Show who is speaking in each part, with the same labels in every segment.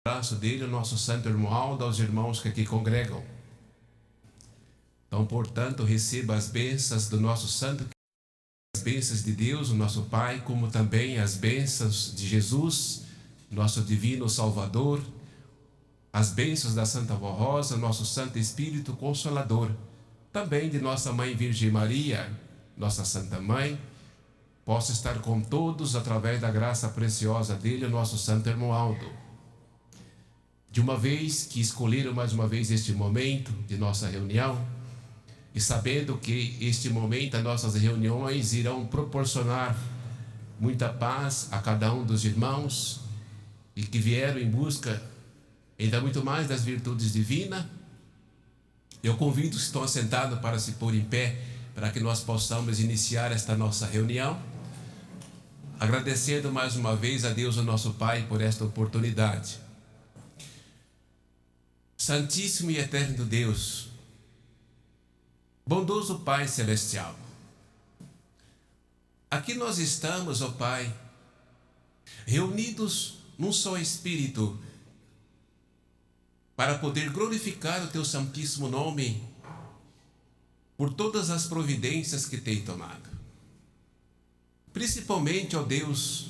Speaker 1: abraço dele, o nosso santo irmão Aldo, aos irmãos que aqui congregam. Então, portanto, receba as bênçãos do nosso santo, as bênçãos de Deus, o nosso Pai, como também as bênçãos de Jesus, nosso divino Salvador, as bênçãos da Santa Avó Rosa, nosso Santo Espírito Consolador, também de nossa Mãe Virgem Maria, nossa Santa Mãe, possa estar com todos através da graça preciosa dele, o nosso santo irmão Aldo. De uma vez que escolheram mais uma vez este momento de nossa reunião, e sabendo que este momento, as nossas reuniões irão proporcionar muita paz a cada um dos irmãos, e que vieram em busca ainda muito mais das virtudes divinas, eu convido os que estão assentados para se pôr em pé, para que nós possamos iniciar esta nossa reunião, agradecendo mais uma vez a Deus, o nosso Pai, por esta oportunidade. Santíssimo e eterno Deus, bondoso Pai Celestial, aqui nós estamos, ó Pai, reunidos num só Espírito, para poder glorificar o Teu santíssimo nome, por todas as providências que tem tomado. Principalmente, ó Deus,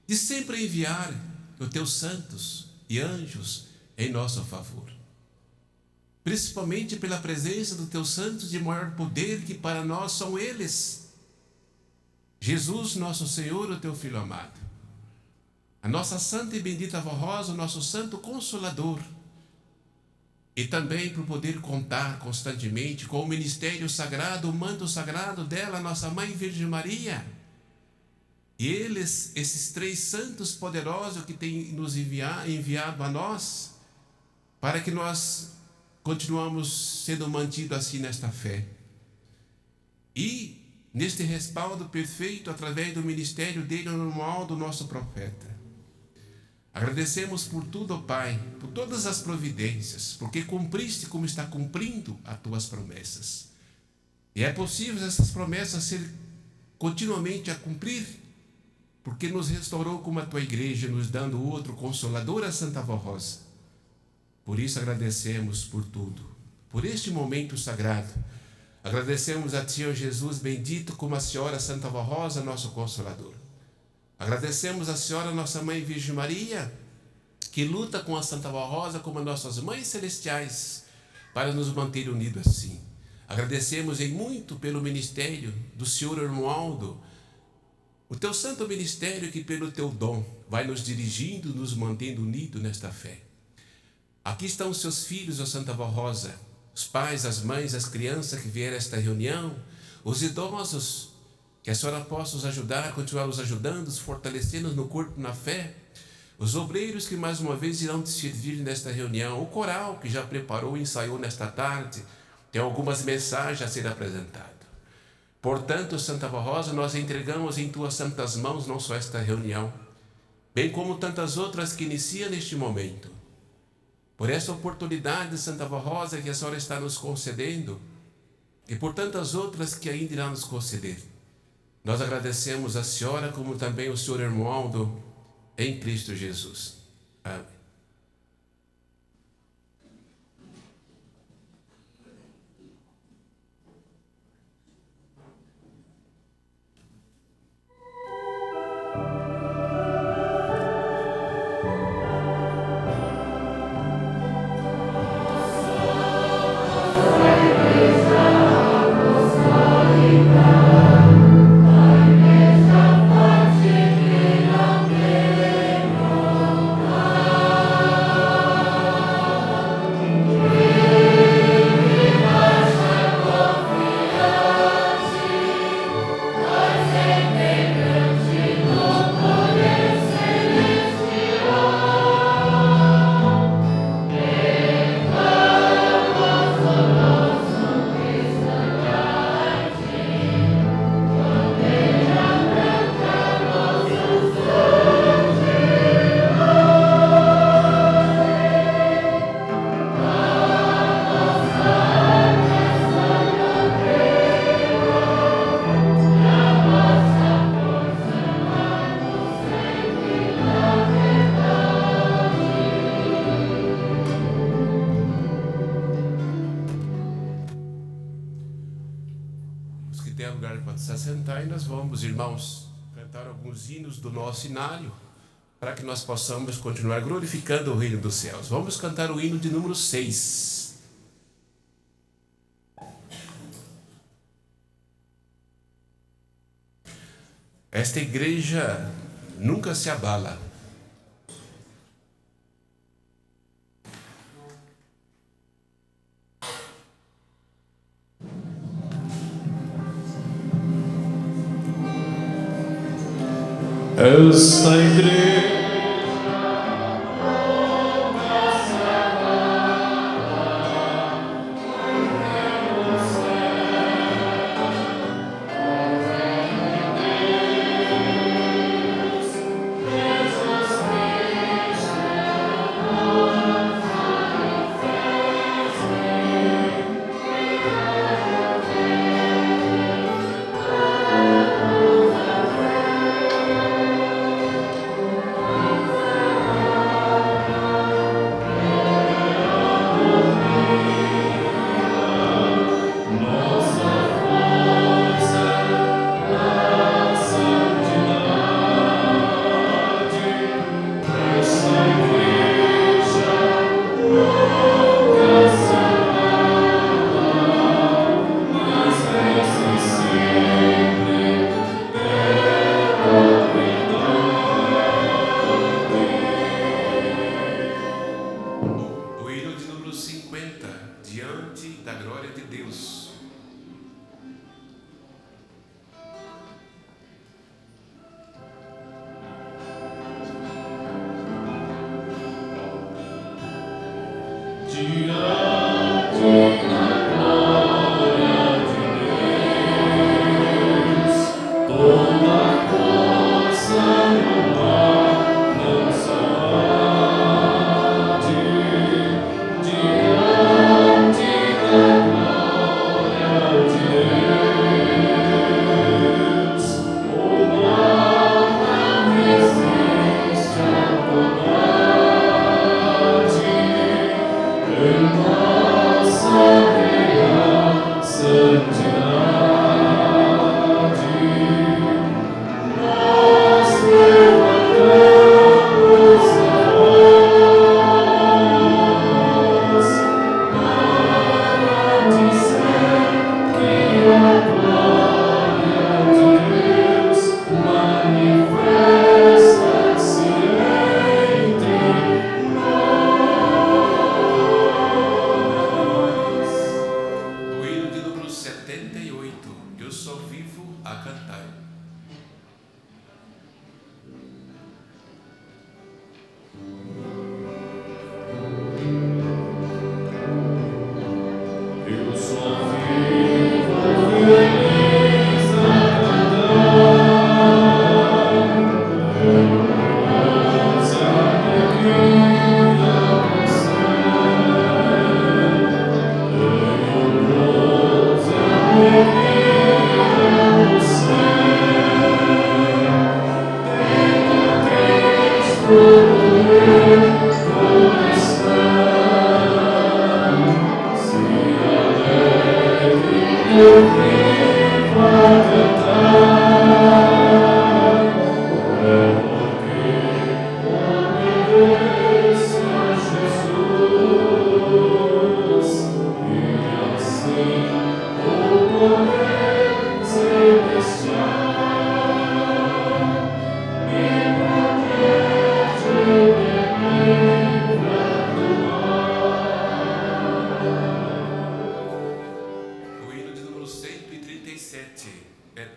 Speaker 1: de sempre enviar os Teus santos e anjos em nosso favor. Principalmente pela presença dos Teus santos de maior poder, que para nós são eles. Jesus, nosso Senhor, o Teu Filho amado. A nossa santa e bendita Avó Rosa, o nosso santo Consolador. E também por poder contar constantemente com o ministério sagrado, o manto sagrado dela, nossa Mãe Virgem Maria. E eles, esses três santos poderosos que têm nos enviado a nós, para que nós continuamos sendo mantidos assim nesta fé. E neste respaldo perfeito, através do ministério dele, normal do nosso profeta. Agradecemos por tudo, ó Pai, por todas as providências, porque cumpriste como está cumprindo as Tuas promessas. E é possível essas promessas ser continuamente a cumprir, porque nos restaurou como a Tua igreja, nos dando outro Consolador, a Santa Avó Rosa. Por isso agradecemos por tudo, por este momento sagrado. Agradecemos a Ti, ó Jesus bendito, como a Senhora Santa Avó Rosa, nosso Consolador. Agradecemos a Senhora, nossa Mãe Virgem Maria, que luta com a Santa Avó Rosa como nossas mães celestiais, para nos manter unidos assim. Agradecemos em muito pelo ministério do Senhor irmão Aldo, o Teu santo ministério que pelo Teu dom vai nos dirigindo, nos mantendo unidos nesta fé. Aqui estão os Seus filhos, ó Santa Avó Rosa, os pais, as mães, as crianças que vieram a esta reunião, os idosos, que a Senhora possa os ajudar, continuar os ajudando, os fortalecendo no corpo e na fé, os obreiros que mais uma vez irão te servir nesta reunião, o coral que já preparou e ensaiou nesta tarde, tem algumas mensagens a ser apresentadas. Portanto, Santa Avó Rosa, nós entregamos em Tuas santas mãos não só esta reunião, bem como tantas outras que iniciam neste momento. Por essa oportunidade, Santa Avó Rosa, que a Senhora está nos concedendo, e por tantas outras que ainda irá nos conceder, nós agradecemos a Senhora, como também o Senhor irmão Aldo, em Cristo Jesus. Amém.
Speaker 2: Amen.
Speaker 1: lugar para se assentar e nós vamos, irmãos, cantar alguns hinos do nosso inário para que nós possamos continuar glorificando o reino dos céus. Vamos cantar o hino de número 6. Esta igreja nunca se abala.
Speaker 2: Esta igreja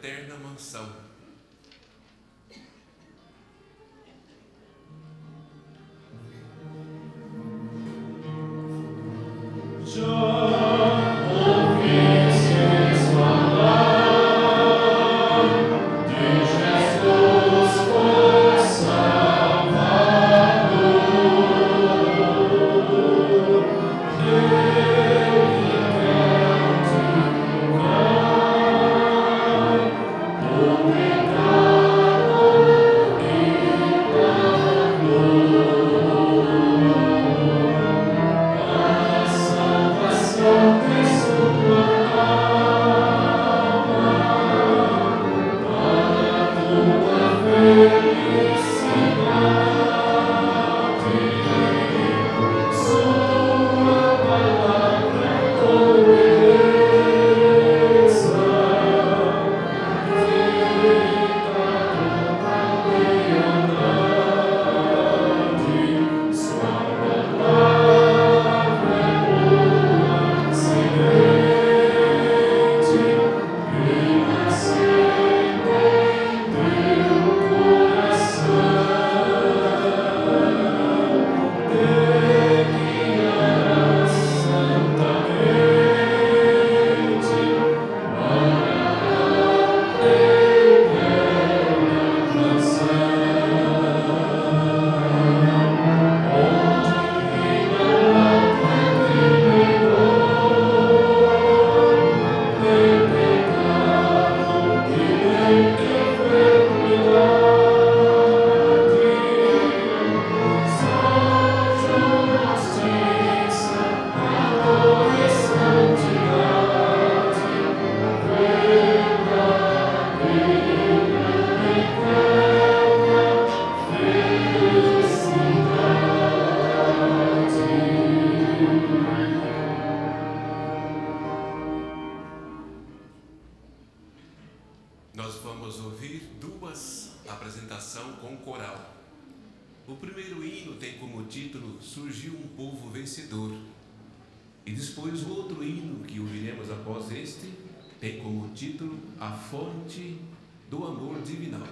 Speaker 1: Eterna mansão.
Speaker 2: salvação.
Speaker 1: celebração com coral. O primeiro hino tem como título Surgiu um Povo Vencedor. E depois o outro hino que ouviremos após este tem como título A Fonte do Amor Divinal.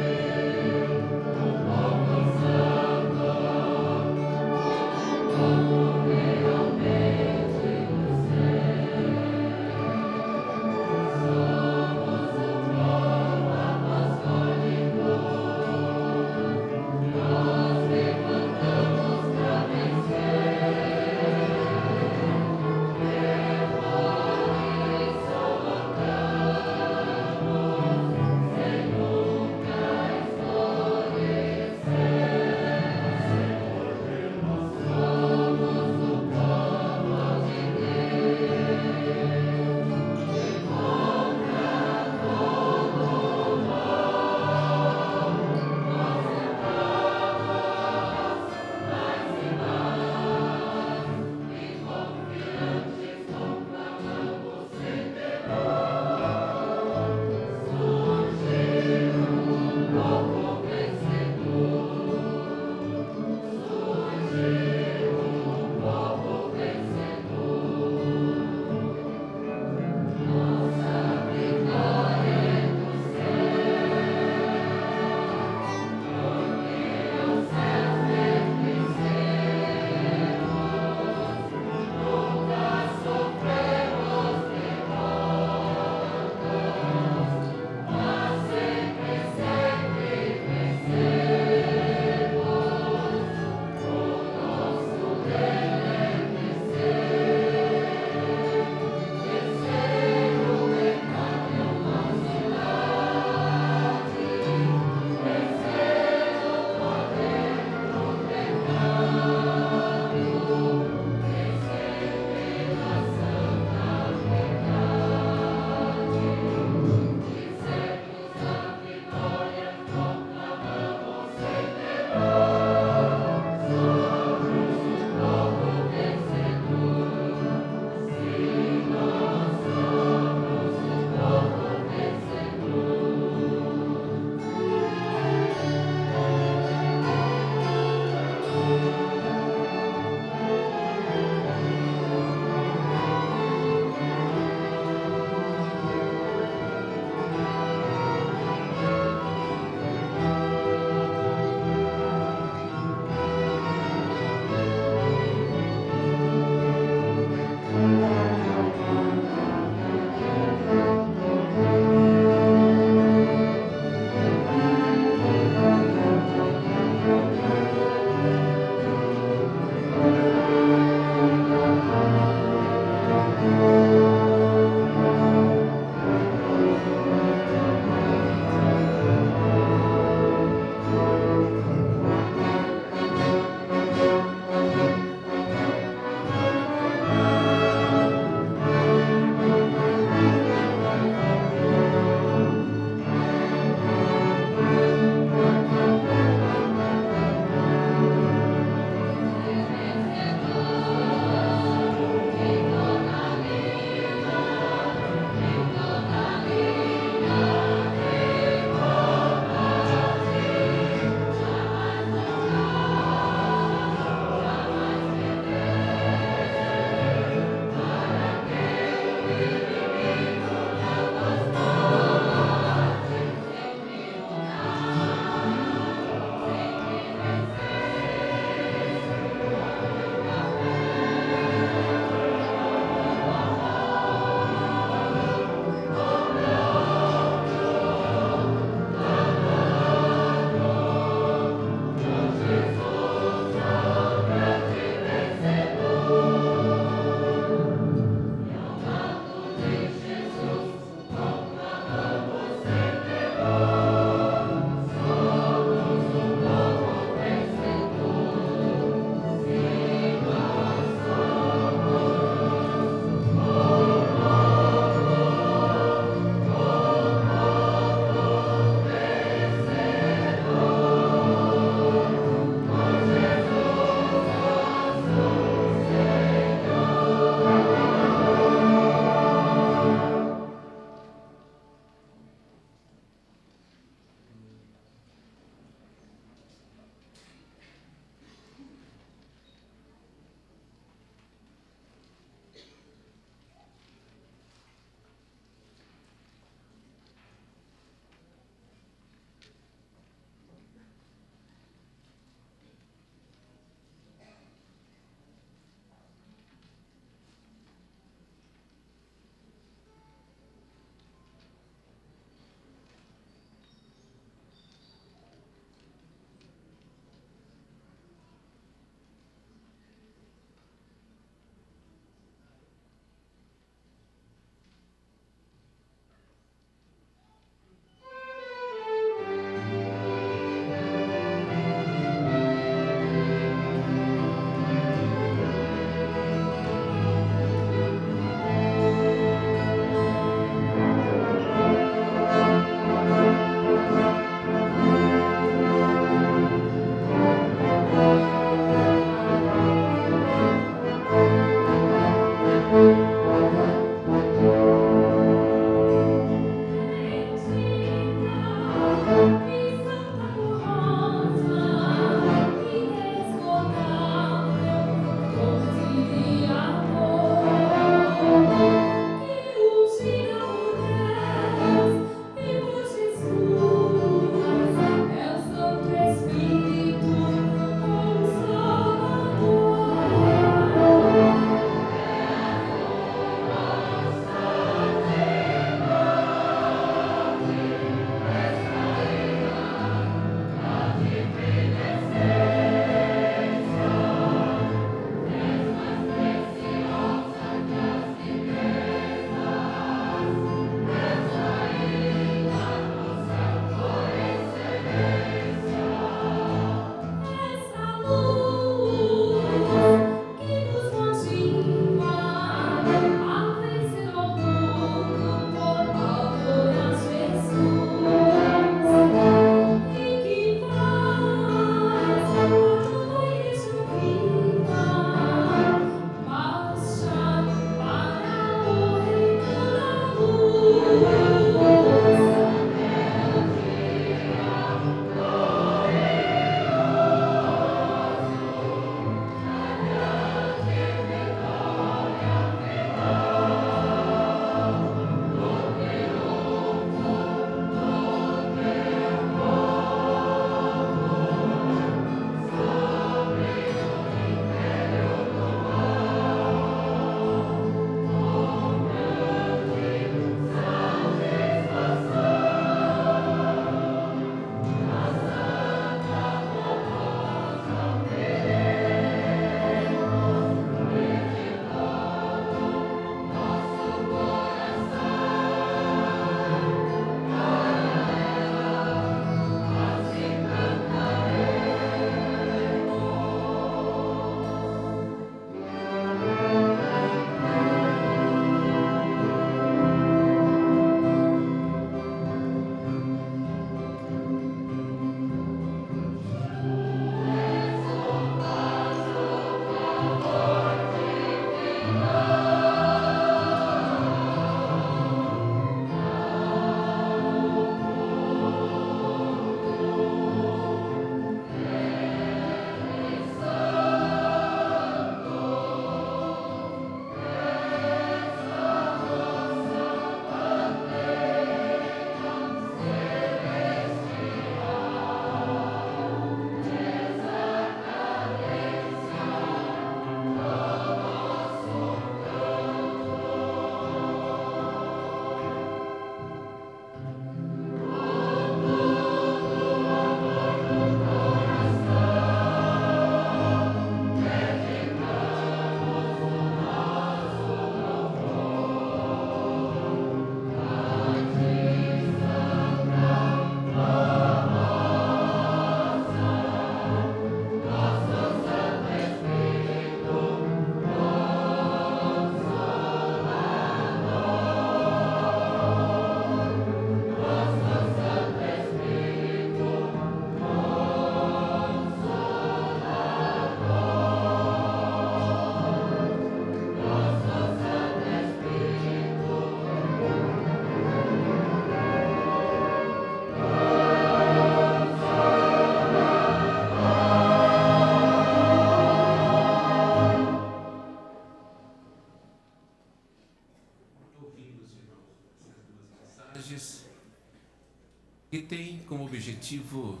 Speaker 1: que tem como objetivo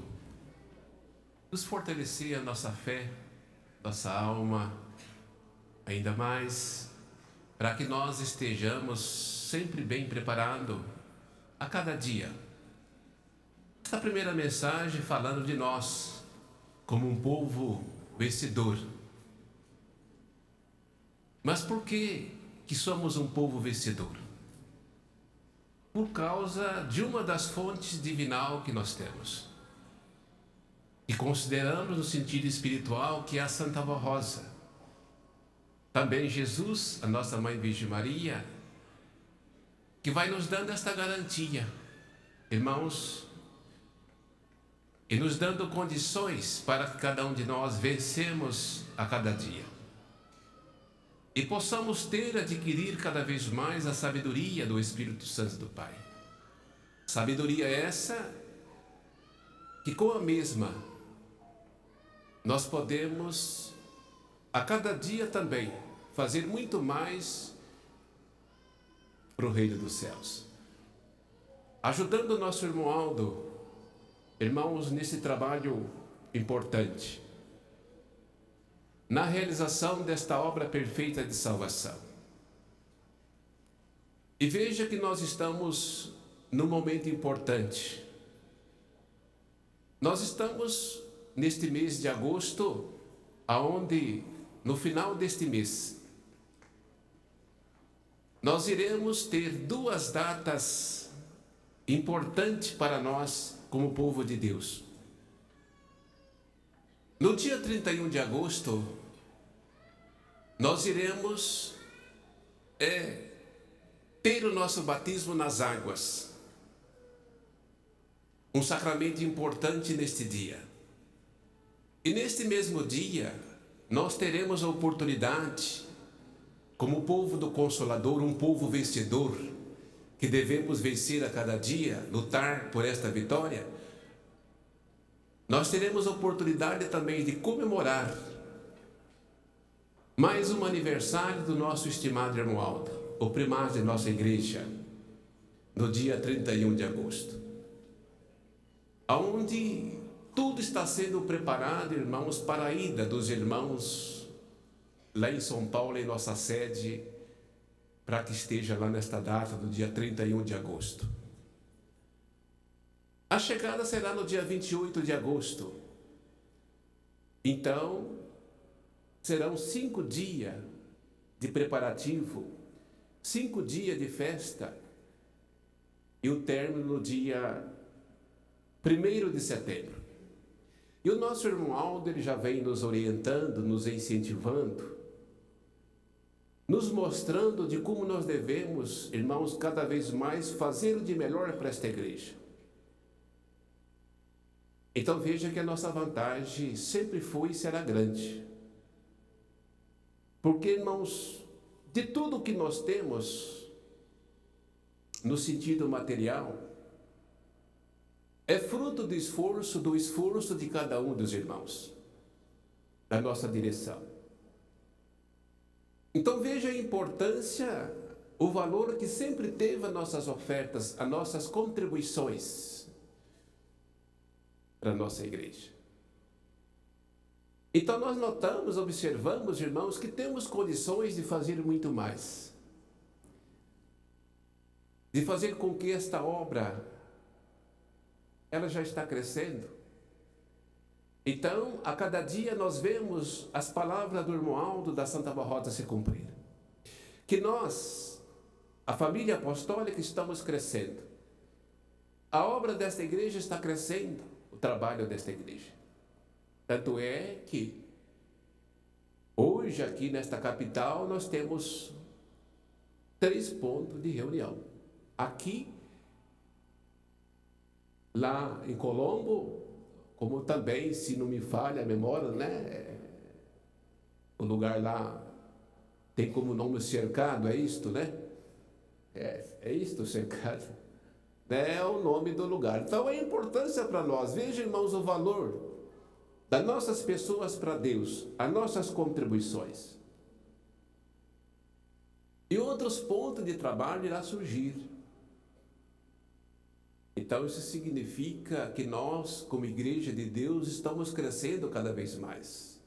Speaker 1: nos fortalecer a nossa fé, nossa alma, ainda mais para que nós estejamos sempre bem preparados a cada dia. Esta primeira mensagem falando de nós como um povo vencedor. Mas por que somos um povo vencedor? Por causa de uma das fontes divinal que nós temos. E consideramos no sentido espiritual que é a Santa Vó Rosa. Também Jesus, a nossa Mãe Virgem Maria, que vai nos dando esta garantia, irmãos, e nos dando condições para que cada um de nós vencemos a cada dia. E possamos adquirir cada vez mais a sabedoria do Espírito Santo do Pai. Sabedoria essa que com a mesma nós podemos a cada dia também fazer muito mais para o reino dos céus. Ajudando o nosso irmão Aldo, irmãos, nesse trabalho importante, na realização desta obra perfeita de salvação. E veja que nós estamos num momento importante. Nós estamos neste mês de agosto, aonde no final deste mês nós iremos ter duas datas importantes para nós como povo de Deus. No dia 31 de agosto, nós iremos ter o nosso batismo nas águas. Um sacramento importante neste dia. E neste mesmo dia, nós teremos a oportunidade, como povo do Consolador, um povo vencedor, que devemos vencer a cada dia, lutar por esta vitória, nós teremos a oportunidade também de comemorar mais um aniversário do nosso estimado irmão Aldo, o primaz de nossa igreja, no dia 31 de agosto, onde tudo está sendo preparado, irmãos, para a ida dos irmãos lá em São Paulo, em nossa sede, para que esteja lá nesta data, do dia 31 de agosto. A chegada será no dia 28 de agosto. Então, serão 5 dias de preparativo, 5 dias de festa, e o término no dia 1º de setembro. E o nosso irmão Aldo, ele já vem nos orientando, nos incentivando, nos mostrando de como nós devemos, irmãos, cada vez mais fazer o de melhor para esta igreja. Então veja que a nossa vantagem sempre foi e será grande. Porque, irmãos, de tudo que nós temos, no sentido material, é fruto do esforço de cada um dos irmãos, da nossa direção. Então veja a importância, o valor que sempre teve as nossas ofertas, as nossas contribuições para a nossa igreja. Então nós notamos, observamos, irmãos, que temos condições de fazer muito mais. De fazer com que esta obra, ela já está crescendo. Então, a cada dia nós vemos as palavras do irmão Aldo da Santa Rosa se cumprir. Que nós, a família apostólica, estamos crescendo. A obra desta igreja está crescendo. O trabalho desta igreja. Tanto é que hoje aqui nesta capital nós temos 3 pontos de reunião. Aqui, lá em Colombo, como também, se não me falha a memória, né? O lugar lá tem como nome cercado, é isto, né? É isto, cercado. É o nome do lugar. Então a importância para nós, veja, irmãos, o valor das nossas pessoas para Deus, as nossas contribuições. E outros pontos de trabalho irá surgir. Então isso significa que nós, como igreja de Deus, estamos crescendo cada vez mais.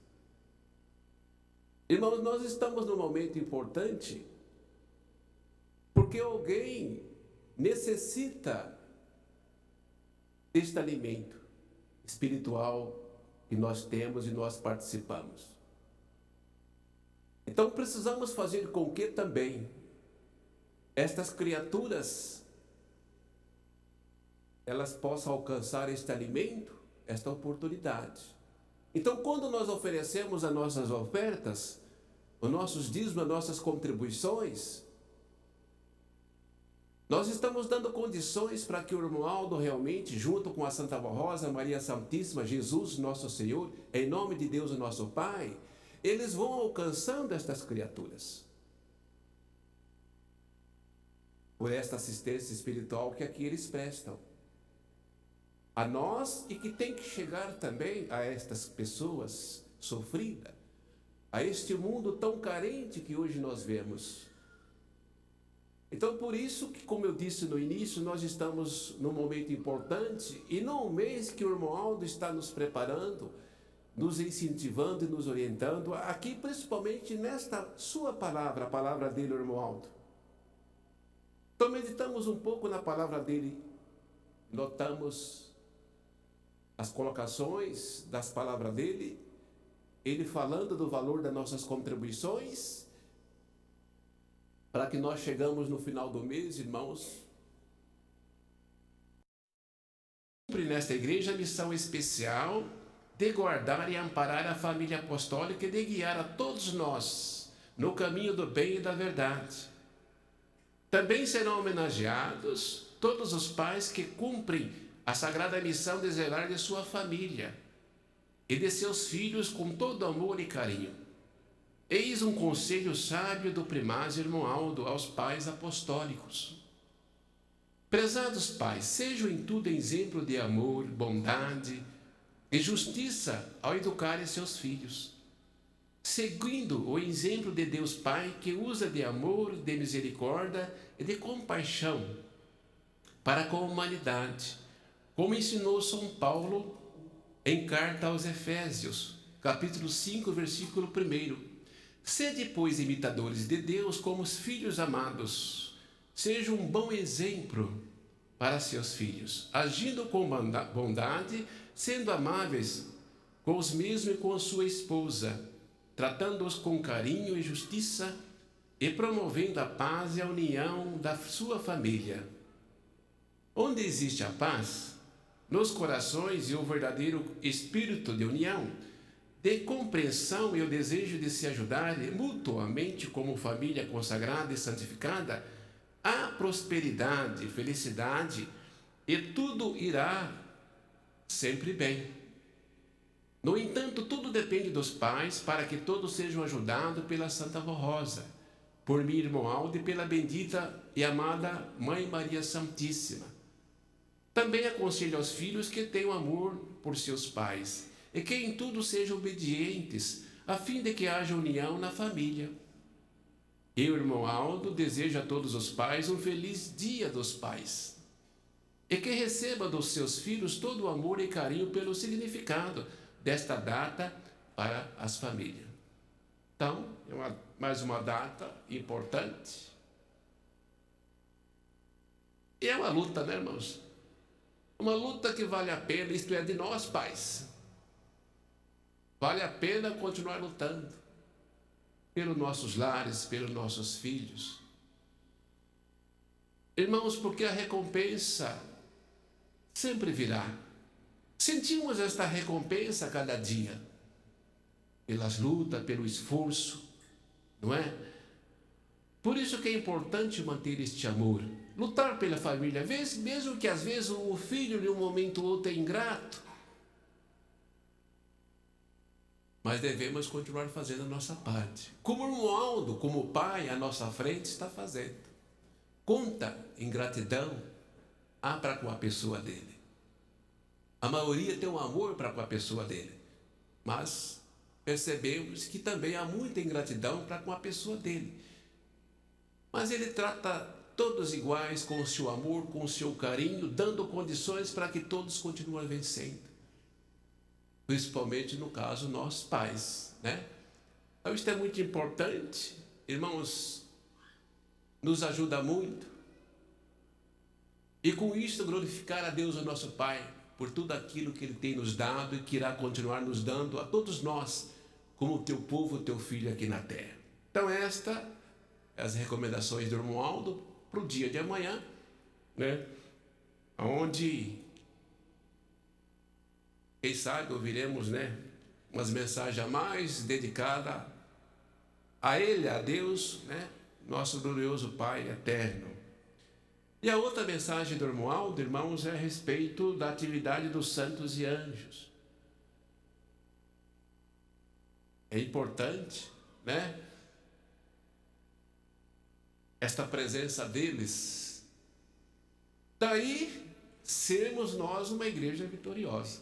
Speaker 1: Irmãos, nós estamos num momento importante, porque alguém necessita deste alimento espiritual que nós temos e nós participamos. Então precisamos fazer com que também estas criaturas elas possam alcançar este alimento, esta oportunidade. Então, quando nós oferecemos as nossas ofertas, os nossos dízimos, as nossas contribuições, nós estamos dando condições para que o irmão Aldo realmente, junto com a Santa Rosa, Maria Santíssima, Jesus, nosso Senhor, em nome de Deus, o nosso Pai, eles vão alcançando estas criaturas. Por esta assistência espiritual que aqui eles prestam. A nós e que tem que chegar também a estas pessoas sofridas, a este mundo tão carente que hoje nós vemos. Então, por isso que, como eu disse no início, nós estamos num momento importante e num mês que o irmão Aldo está nos preparando, nos incentivando e nos orientando, aqui principalmente nesta sua palavra, a palavra dele, o irmão Aldo. Então, meditamos um pouco na palavra dele, notamos as colocações das palavras dele, ele falando do valor das nossas contribuições, para que nós chegamos no final do mês, irmãos, cumpre nesta igreja a missão especial de guardar e amparar a família apostólica e de guiar a todos nós no caminho do bem e da verdade. Também serão homenageados todos os pais que cumprem a sagrada missão de zelar de sua família e de seus filhos com todo amor e carinho. Eis um conselho sábio do primaz irmão Aldo aos pais apostólicos. Prezados pais, sejam em tudo exemplo de amor, bondade e justiça ao educarem seus filhos, seguindo o exemplo de Deus Pai, que usa de amor, de misericórdia e de compaixão para com a humanidade, como ensinou São Paulo em carta aos Efésios, capítulo 5, versículo 1. Sede, pois, imitadores de Deus como os filhos amados. Seja um bom exemplo para seus filhos, agindo com bondade, sendo amáveis com os mesmos e com sua esposa, tratando-os com carinho e justiça e promovendo a paz e a união da sua família. Onde existe a paz, nos corações e o verdadeiro espírito de união, de compreensão e o desejo de se ajudar mutuamente como família consagrada e santificada, há prosperidade, felicidade e tudo irá sempre bem. No entanto, tudo depende dos pais para que todos sejam ajudados pela Santa Vó Rosa, por mim, irmão Aldo, e pela bendita e amada Mãe Maria Santíssima. Também aconselho aos filhos que tenham amor por seus pais e que em tudo sejam obedientes, a fim de que haja união na família. Eu, irmão Aldo, desejo a todos os pais um feliz Dia dos Pais e que receba dos seus filhos todo o amor e carinho pelo significado desta data para as famílias. Então, é mais uma data importante. E é uma luta, né, irmãos? Uma luta que vale a pena, isto é, de nós pais. Vale a pena continuar lutando pelos nossos lares, pelos nossos filhos. Irmãos, porque a recompensa sempre virá. Sentimos esta recompensa a cada dia, pelas lutas, pelo esforço, não é? Por isso que é importante manter este amor, lutar pela família, mesmo que às vezes o filho, em um momento ou outro, é ingrato, mas devemos continuar fazendo a nossa parte. Como o irmão Aldo, como pai, à nossa frente, está fazendo. Conta em gratidão para com a pessoa dele. A maioria tem um amor para com a pessoa dele, mas percebemos que também há muita ingratidão para com a pessoa dele. Mas ele trata todos iguais, com o seu amor, com o seu carinho, dando condições para que todos continuem vencendo. Principalmente no caso nós pais, né? Então isso é muito importante, irmãos, nos ajuda muito. E com isso glorificar a Deus, o nosso Pai, por tudo aquilo que Ele tem nos dado e que irá continuar nos dando a todos nós, como teu povo, teu filho aqui na terra. Então esta as recomendações do irmão Aldo para o dia de amanhã, né? Onde, quem sabe, ouviremos, né, umas mensagens a mais dedicadas a Ele, a Deus, né, nosso glorioso Pai eterno. E a outra mensagem do irmão Aldo, irmãos, é a respeito da atividade dos santos e anjos. É importante, né, esta presença deles. Daí, sermos nós uma igreja vitoriosa,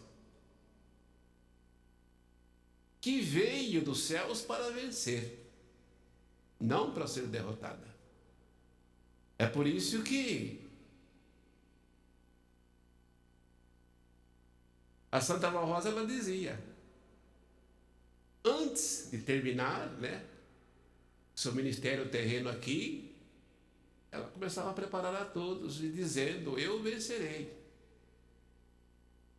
Speaker 1: que veio dos céus para vencer, não para ser derrotada. É por isso que a Santa Vó Rosa, ela dizia, antes de terminar, né, seu ministério terreno aqui, ela começava a preparar a todos e dizendo, eu vencerei.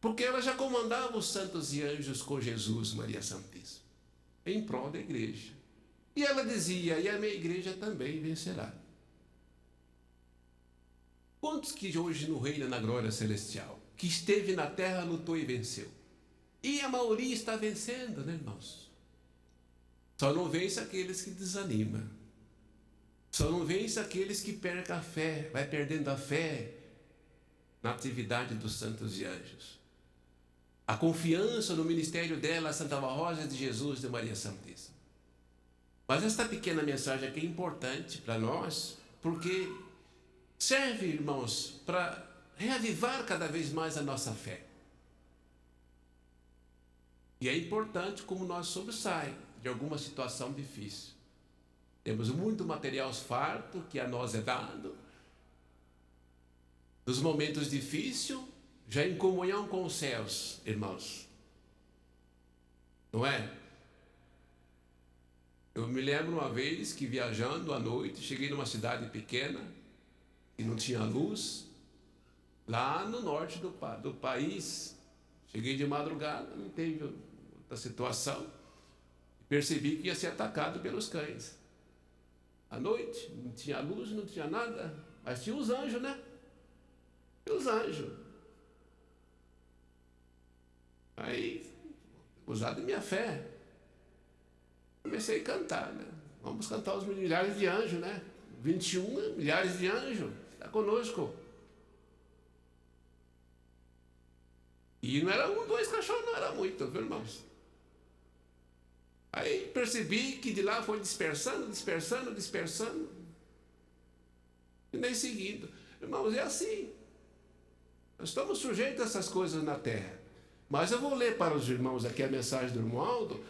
Speaker 1: Porque ela já comandava os santos e anjos com Jesus, Maria Santíssima, em prol da igreja. E ela dizia, e a minha igreja também vencerá. Quantos que hoje não reina na glória celestial, que esteve na terra, lutou e venceu? E a maioria está vencendo, né, irmãos? Só não vence aqueles que desanimam. Só não vence aqueles que perdem a fé, vai perdendo a fé na atividade dos santos e anjos. A confiança no ministério dela, Santa Rosa de Jesus de Maria Santíssima. Mas esta pequena mensagem aqui é importante para nós, porque serve, irmãos, para reavivar cada vez mais a nossa fé. E é importante como nós sobressaímos de alguma situação difícil. Temos muito material farto que a nós é dado. Nos momentos difíceis, já em comunhão com os céus, irmãos. Não é? Eu me lembro uma vez que viajando à noite, cheguei numa cidade pequena, que não tinha luz, lá no norte do país. Cheguei de madrugada, não teve outra situação. Percebi que ia ser atacado pelos cães. À noite, não tinha luz, não tinha nada, mas tinha os anjos, né? Tinha os anjos. Aí, usado minha fé, comecei a cantar, né? Vamos cantar os milhares de anjos, né? 21 milhares de anjos, está conosco. E não era um, dois cachorros, não era muito, viu, irmãos? Aí percebi que de lá foi dispersando. E nem seguindo. Irmãos, é assim. Nós estamos sujeitos a essas coisas na terra. Mas eu vou ler para os irmãos aqui a mensagem do irmão Aldo,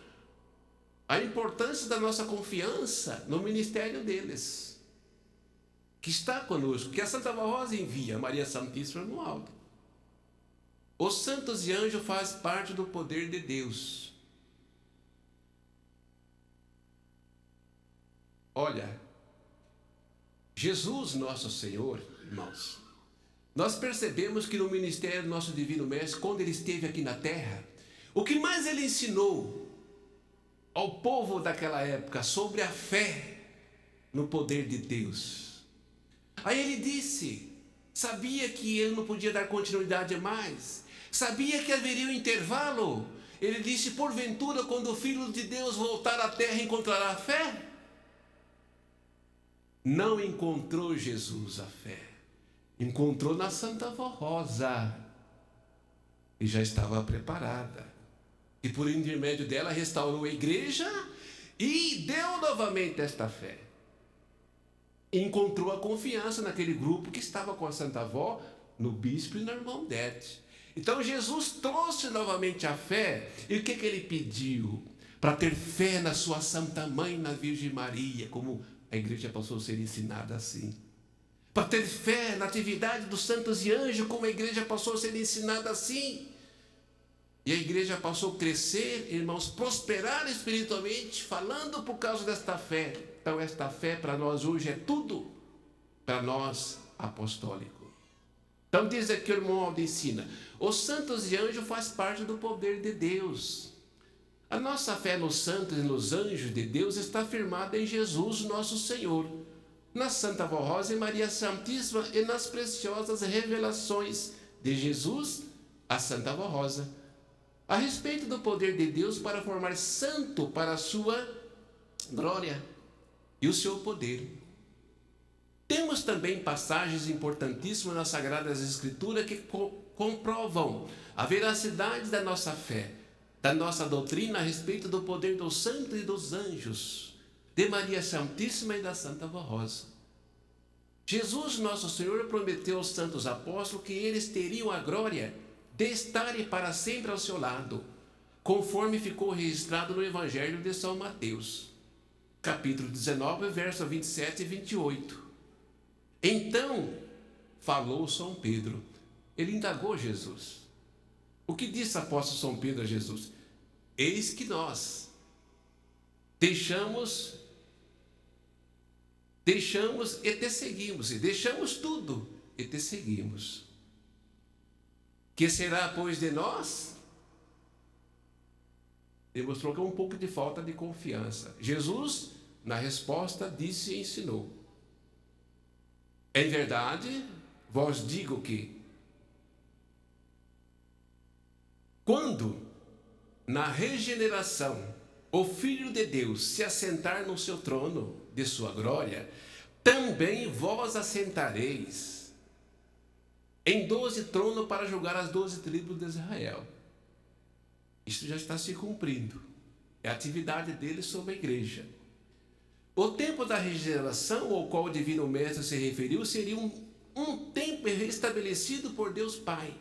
Speaker 1: a importância da nossa confiança no ministério deles, que está conosco, que a Santa Rosa envia, Maria Santíssima, irmão Aldo. Os santos e anjos fazem parte do poder de Deus. Olha, Jesus nosso Senhor, irmãos, nós percebemos que no ministério do nosso Divino Mestre, quando ele esteve aqui na terra, o que mais ele ensinou ao povo daquela época sobre a fé no poder de Deus. Aí ele disse, sabia que ele não podia dar continuidade a mais, sabia que haveria um intervalo. Ele disse, porventura, quando o Filho de Deus voltar à terra, encontrará fé? Não encontrou Jesus a fé, encontrou na Santa Rosa, e já estava preparada, e por intermédio dela restaurou a igreja e deu novamente esta fé. Encontrou a confiança naquele grupo que estava com a Santa Avó, no bispo e na irmã Odete. Então Jesus trouxe novamente a fé, e o que ele pediu? Para ter fé na sua Santa Mãe, na Virgem Maria, como a igreja passou a ser ensinada assim. Para ter fé na atividade dos santos e anjos, como a igreja passou a ser ensinada assim. E a igreja passou a crescer, irmãos, prosperar espiritualmente, falando por causa desta fé. Então esta fé para nós hoje é tudo, para nós apostólico. Então diz aqui o irmão Aldo ensina, os santos e anjos faz parte do poder de Deus. A nossa fé nos santos e nos anjos de Deus está firmada em Jesus nosso Senhor, na Santa Avó Rosa e Maria Santíssima e nas preciosas revelações de Jesus a Santa Avó Rosa, a respeito do poder de Deus para formar santo para a sua glória e o seu poder. Temos também passagens importantíssimas nas Sagradas Escrituras que comprovam a veracidade da nossa fé, da nossa doutrina a respeito do poder dos santos e dos anjos, de Maria Santíssima e da Santa Avó Rosa. Jesus, nosso Senhor, prometeu aos santos apóstolos que eles teriam a glória de estarem para sempre ao seu lado, conforme ficou registrado no Evangelho de São Mateus, capítulo 19, versos 27 e 28. Então, falou São Pedro, ele indagou Jesus. O que disse o apóstolo São Pedro a Jesus? Eis que nós deixamos e te seguimos, e deixamos tudo e te seguimos. Que será, pois, de nós? Demonstrou que é um pouco de falta de confiança. Jesus, na resposta, disse e ensinou: em verdade, vos digo que, quando na regeneração, o Filho de Deus se assentar no seu trono de sua glória, também vós assentareis em 12 tronos para julgar as 12 tribos de Israel. Isso já está se cumprindo. É a atividade dele sobre a igreja. O tempo da regeneração ao qual o Divino Mestre se referiu seria um tempo restabelecido por Deus Pai,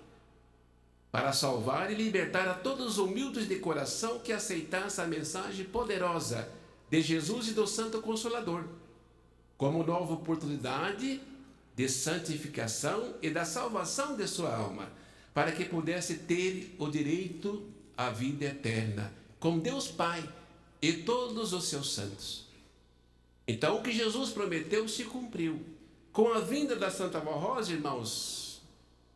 Speaker 1: para salvar e libertar a todos os humildes de coração que aceitassem a mensagem poderosa de Jesus e do Santo Consolador, como nova oportunidade de santificação e da salvação de sua alma, para que pudesse ter o direito à vida eterna, com Deus Pai e todos os seus santos. Então, o que Jesus prometeu se cumpriu. Com a vinda da Santa Vó Rosa, irmãos,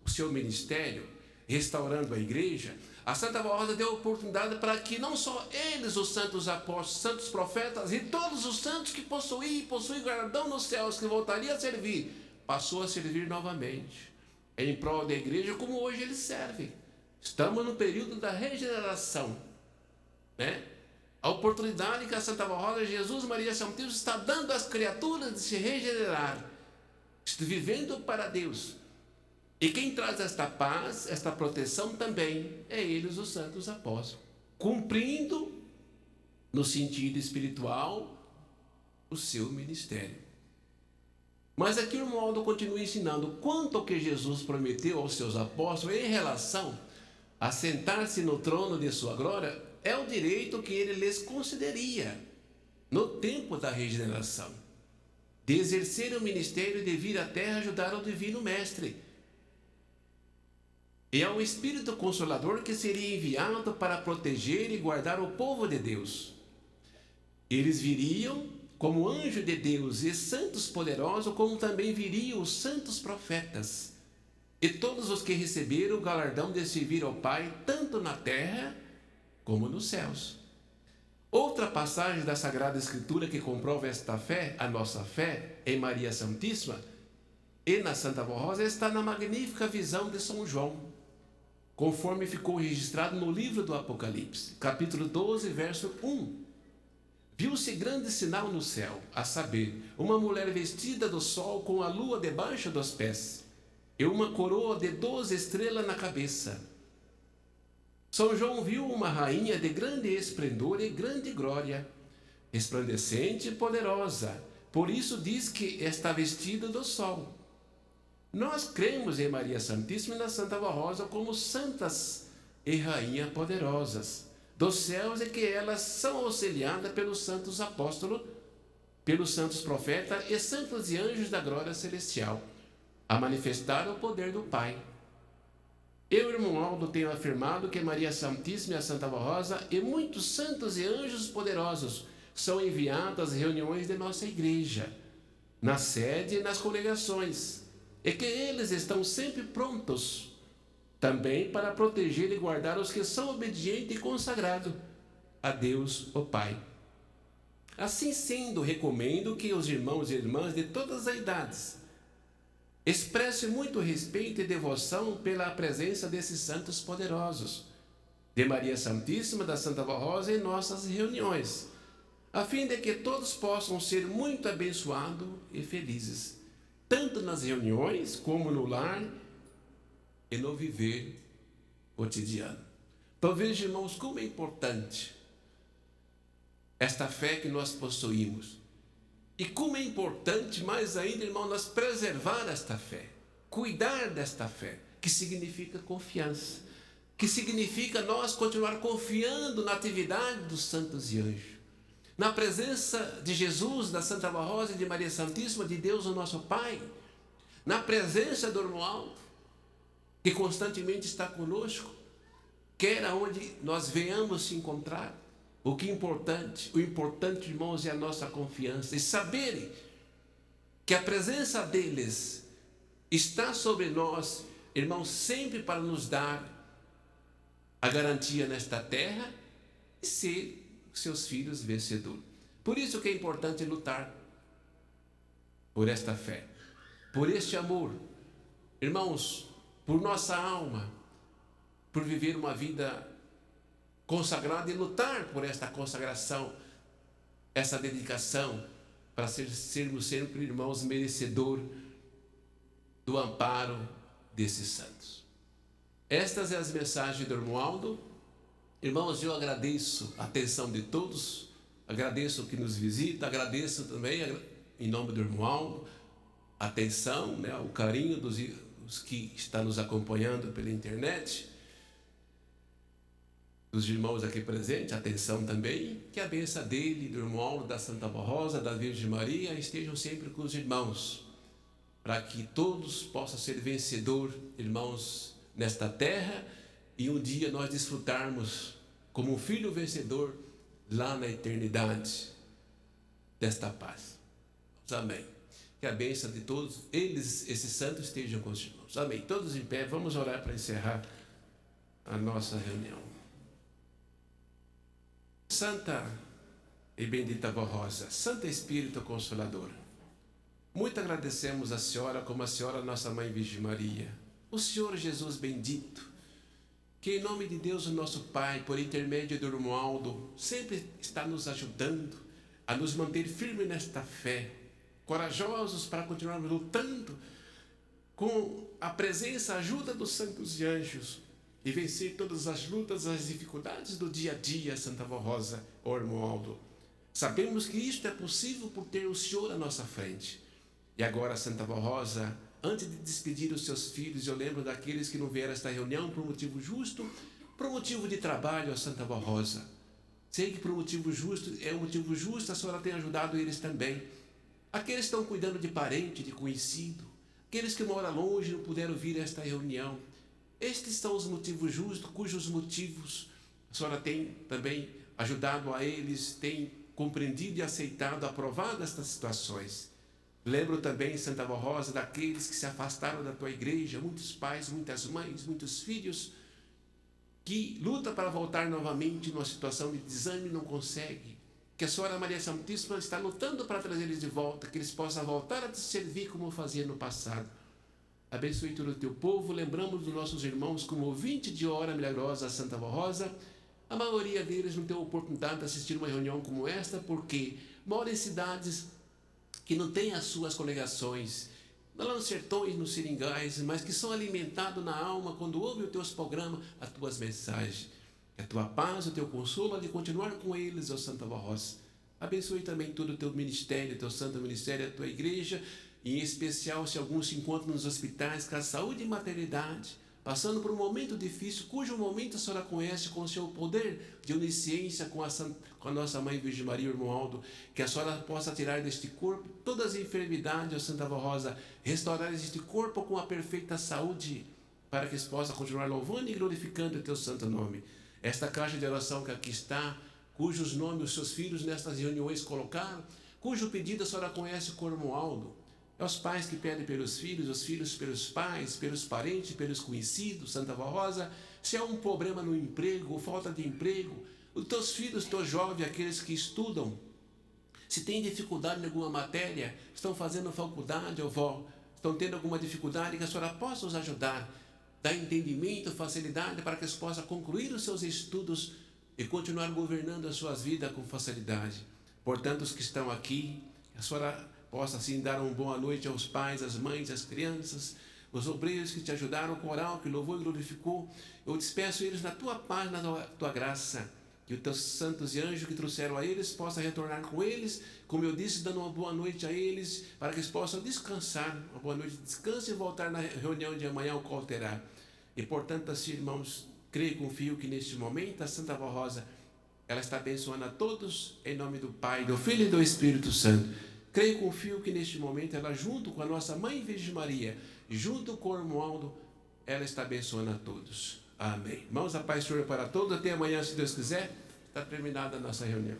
Speaker 1: o seu ministério, restaurando a igreja, a Santa Vó Rosa deu oportunidade para que não só eles, os santos apóstolos, santos profetas e todos os santos que possuem galardão nos céus, que voltaria a servir, passou a servir novamente, em prol da igreja, como hoje eles servem. Estamos no período da regeneração, né? A oportunidade que a Santa Vó Rosa, Jesus, Maria Santíssima está dando às criaturas de se regenerar, vivendo para Deus. E quem traz esta paz, esta proteção também, é eles, os santos apóstolos, cumprindo, no sentido espiritual, o seu ministério. Mas aqui o Romualdo continua ensinando quanto ao que Jesus prometeu aos seus apóstolos em relação a sentar-se no trono de sua glória, é o direito que ele lhes concederia no tempo da regeneração, de exercer o ministério de vir à terra ajudar o Divino Mestre. E é o Espírito Consolador que seria enviado para proteger e guardar o povo de Deus. Eles viriam como anjo de Deus e santos poderosos, como também viriam os santos profetas e todos os que receberam o galardão de servir ao Pai, tanto na terra como nos céus. Outra passagem da Sagrada Escritura que comprova esta fé, a nossa fé em Maria Santíssima e na Santa Vó Rosa, está na magnífica visão de São João, conforme ficou registrado no livro do Apocalipse, capítulo 12, verso 1. Viu-se grande sinal no céu, a saber, uma mulher vestida do sol com a lua debaixo dos pés, e uma coroa de 12 estrelas na cabeça. São João viu uma rainha de grande esplendor e grande glória, resplandecente e poderosa, por isso diz que está vestida do sol. Nós cremos em Maria Santíssima e na Santa Vó Rosa como santas e rainhas poderosas dos céus, e que elas são auxiliadas pelos santos apóstolos, pelos santos profetas e santos e anjos da glória celestial, a manifestar o poder do Pai. Eu, irmão Aldo, tenho afirmado que Maria Santíssima e a Santa Vó Rosa e muitos santos e anjos poderosos são enviados às reuniões de nossa igreja, na sede e nas congregações, e que eles estão sempre prontos também para proteger e guardar os que são obedientes e consagrados a Deus, o Pai. Assim sendo, recomendo que os irmãos e irmãs de todas as idades expressem muito respeito e devoção pela presença desses santos poderosos, de Maria Santíssima, da Santa Vó Rosa, em nossas reuniões, a fim de que todos possam ser muito abençoados e felizes, tanto nas reuniões como no lar e no viver cotidiano. Então veja, irmãos, como é importante esta fé que nós possuímos. E como é importante, mais ainda, irmão, nós preservar esta fé, cuidar desta fé, que significa confiança, que significa nós continuar confiando na atividade dos santos e anjos, na presença de Jesus, da Santa Vó Rosa e de Maria Santíssima, de Deus, o nosso Pai, na presença do irmão Aldo, que constantemente está conosco, quer aonde nós venhamos se encontrar. O importante, irmãos, é a nossa confiança e saberem que a presença deles está sobre nós, irmãos, sempre para nos dar a garantia nesta terra e ser seus filhos vencedores. Por isso que é importante lutar por esta fé, por este amor, irmãos, por nossa alma, por viver uma vida consagrado e lutar por esta consagração, essa dedicação, para sermos sempre irmãos merecedor do amparo desses santos. Estas são as mensagens do Romualdo. Irmãos, eu agradeço a atenção de todos, agradeço o que nos visita, agradeço também, em nome do Romualdo, a atenção, né, o carinho dos que estão nos acompanhando pela internet, dos irmãos aqui presentes, atenção também, que a bênção dele, do Romualdo, da Santa Barrosa, da Virgem Maria, estejam sempre com os irmãos, para que todos possam ser vencedor, irmãos, nesta terra, e um dia nós desfrutarmos como um filho vencedor lá na eternidade desta paz. Amém. Que a bênção de todos eles, esses santos, estejam com os irmãos. Amém. Todos em pé, vamos orar para encerrar a nossa reunião. Santa e bendita Vó Rosa, Santo Espírito Consolador, muito agradecemos a Senhora, como a Senhora, nossa Mãe Virgem Maria, o Senhor Jesus bendito, que em nome de Deus, o nosso Pai, por intermédio do Romualdo, sempre está nos ajudando a nos manter firmes nesta fé, corajosos para continuarmos lutando com a presença, a ajuda dos santos e anjos e vencer todas as lutas, as dificuldades do dia a dia, Santa Vó Rosa, ou Romualdo. Sabemos que isto é possível por ter o Senhor à nossa frente. E agora, Santa Vó Rosa, antes de despedir os seus filhos, eu lembro daqueles que não vieram a esta reunião por motivo justo, por motivo de trabalho, a Santa Vó Rosa. Sei que por motivo justo, a senhora tem ajudado eles também. Aqueles que estão cuidando de parente, de conhecido, aqueles que moram longe e não puderam vir a esta reunião. Estes são os motivos justos, cujos motivos a senhora tem também ajudado a eles, tem compreendido e aceitado, aprovado estas situações. Lembro também, Santa Vó Rosa, daqueles que se afastaram da tua igreja, muitos pais, muitas mães, muitos filhos, que lutam para voltar novamente numa situação de desânimo e não consegue. Que a Senhora Maria Santíssima está lutando para trazer eles de volta, que eles possam voltar a te servir como fazia no passado. Abençoe todo o teu povo. Lembramos dos nossos irmãos como ouvinte de hora milagrosa, Santa Vó Rosa. A maioria deles não tem a oportunidade de assistir uma reunião como esta, porque moram em cidades que não têm as suas congregações, lá nos sertões, nos seringais, mas que são alimentados na alma quando ouvem os teus programas, as tuas mensagens. Que a tua paz, o teu consolo, de continuar com eles, ó Santa Vó Rosa. Abençoe também todo o teu ministério, teu santo ministério, a tua igreja, e em especial se alguns se encontram nos hospitais com a saúde e maternidade, passando por um momento difícil, cujo momento a senhora conhece com o seu poder de onisciência com a nossa Mãe Virgem Maria, Romualdo, que a senhora possa tirar deste corpo todas as enfermidades, ó Santa Vó Rosa, restaurar este corpo com a perfeita saúde, para que possa continuar louvando e glorificando o teu santo nome. Esta caixa de oração que aqui está, cujos nomes os seus filhos nestas reuniões colocaram, cujo pedido a senhora conhece com o Romualdo. É os pais que pedem pelos filhos, os filhos pelos pais, pelos parentes, pelos conhecidos, Santa Vó Rosa. Se há um problema no emprego, ou falta de emprego, os teus filhos, teus jovens, aqueles que estudam, se têm dificuldade em alguma matéria, estão fazendo faculdade, ou vó, estão tendo alguma dificuldade, que a senhora possa os ajudar, dar entendimento, facilidade, para que eles possam concluir os seus estudos e continuar governando as suas vidas com facilidade. Portanto, os que estão aqui, a senhora possa assim dar uma boa noite aos pais, às mães, às crianças, os obreiros que te ajudaram, o oral que louvou e glorificou. Eu despeço eles na tua paz, na tua graça. Que os teus santos e anjos que trouxeram a eles possam retornar com eles, como eu disse, dando uma boa noite a eles, para que eles possam descansar. Uma boa noite de descanso e voltar na reunião de amanhã, o qual terá. E portanto, assim, irmãos, creio e confio que neste momento a Santa Vó Rosa, ela está abençoando a todos, em nome do Pai, do Filho e do Espírito Santo. Creio e confio que neste momento ela, junto com a nossa Mãe Virgem Maria, junto com o Romualdo, ela está abençoando a todos. Amém. Irmãos, a paz do Senhor para todos. Até amanhã, se Deus quiser. Está terminada a nossa reunião.